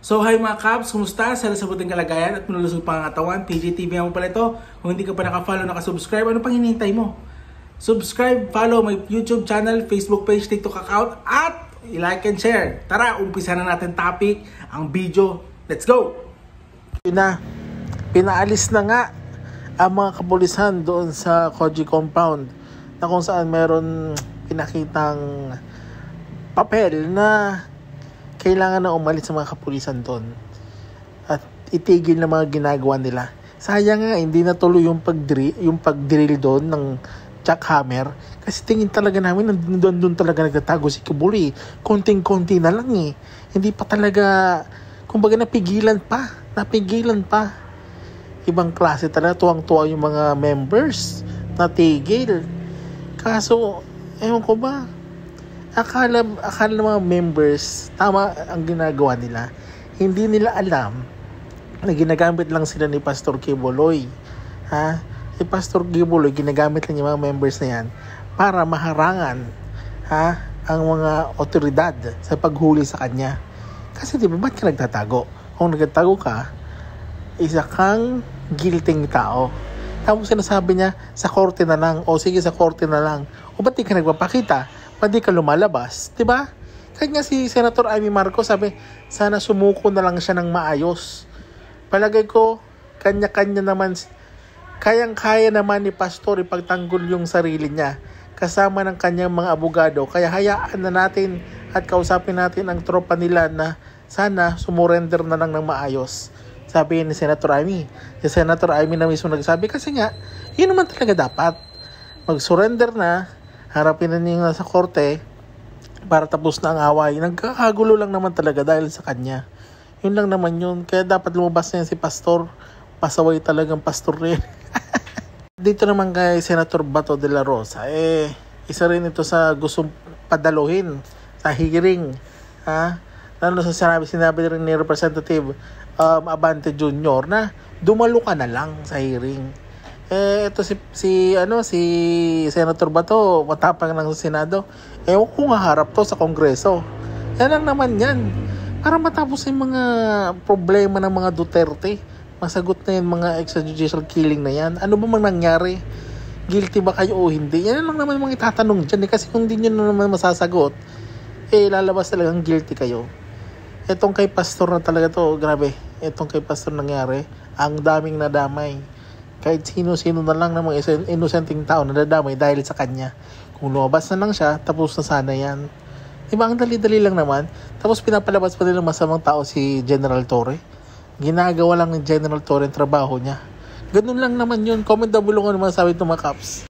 So hi mga Kaps, kumusta? Sana sa buting kalagayan at manulusog pang katawan. TJTV mo pala ito. Kung hindi ka pa naka-follow, naka-subscribe, ano pang hinihintay mo? Subscribe, follow my YouTube channel, Facebook page, TikTok account, at i-like and share. Tara, umpisa na natin topic, ang video. Let's go! Pinaalis na nga ang mga kapulisan doon sa Koji compound na kung saan meron pinakitang papel na kailangan na umalis sa mga kapulisan doon at itigil na mga ginagawa nila. Sayang nga hindi natuloy yung pag-drill doon ng jackhammer kasi tingin talaga namin doon talaga nagtatago si Kibuloy. Konting-konti na lang eh. Hindi pa talaga, kumbaga napigilan pa. Ibang klase talaga, tuwang-tuwa yung mga members na tigil. Kaso, ewan ko ba, akala ng mga members, tama ang ginagawa nila. Hindi nila alam na ginagamit lang sila ni Pastor Kibuloy. Si Pastor Kibuloy, ginagamit lang yung mga members na yan para maharangan ang mga otoridad sa paghuli sa kanya. Kasi di ba, ba't ka nagtatago? Kung nagtatago ka, isa kang guilting tao. Tapos sinasabi niya, sa korte na lang. O sige, sa korte na lang. O ba't di ka nagpapakita? Hindi ka lumalabas, 'di ba? Kaya nga si Senator Amy Marcos sabi, sana sumuko na lang siya ng maayos. Palagay ko, kanya-kanya naman, kayang-kaya naman ni Pastor ipagtanggol yung sarili niya kasama ng kanyang mga abogado. Kaya hayaan na natin at kausapin natin ang tropa nila na sana sumurrender na lang ng maayos. Sabi ni Senator Amy. Si Senator Amy na mismo nagsabi kasi nga, yun naman talaga dapat. Mag-surrender na, harapin na niya nasa korte para tapos na ang away. Nagkakagulo lang naman talaga dahil sa kanya. Yun lang naman yun. Kaya dapat lumabas na yan si Pastor. Pasaway talagang pastor rin. Dito naman kay Senator Bato de la Rosa, isa rin ito sa gustong padaluhin sa hearing. Lalo sa sinabi rin ni Representative Abante Jr. na dumalo ka na lang sa hearing. Ito si Senator Bato, matapang lang sa Senado. Ewan ko nga harap to sa Kongreso. Yan lang naman yan. Para matapos yung mga problema ng mga Duterte. Masagot na yung mga extrajudicial killing na yan. Ano ba mang nangyari? Guilty ba kayo o hindi? Yan lang naman mga itatanong dyan. Kasi kung hindi nyo naman masasagot, lalabas talagang guilty kayo. Etong kay Pastor na talaga to, grabe. Etong kay Pastor nangyari, ang daming nadamay. Kahit sino-sino na lang ng mga inosenteng tao na nadamay dahil sa kanya. Kung lumabas na lang siya, tapos na sana yan. Diba, ang dali-dali lang naman. Tapos pinapalabas pa nila masamang tao si General Torre. Ginagawa lang ni General Torre ang trabaho niya. Ganun lang naman yun. Comment down below kung ano masasabi ito mga Kaps.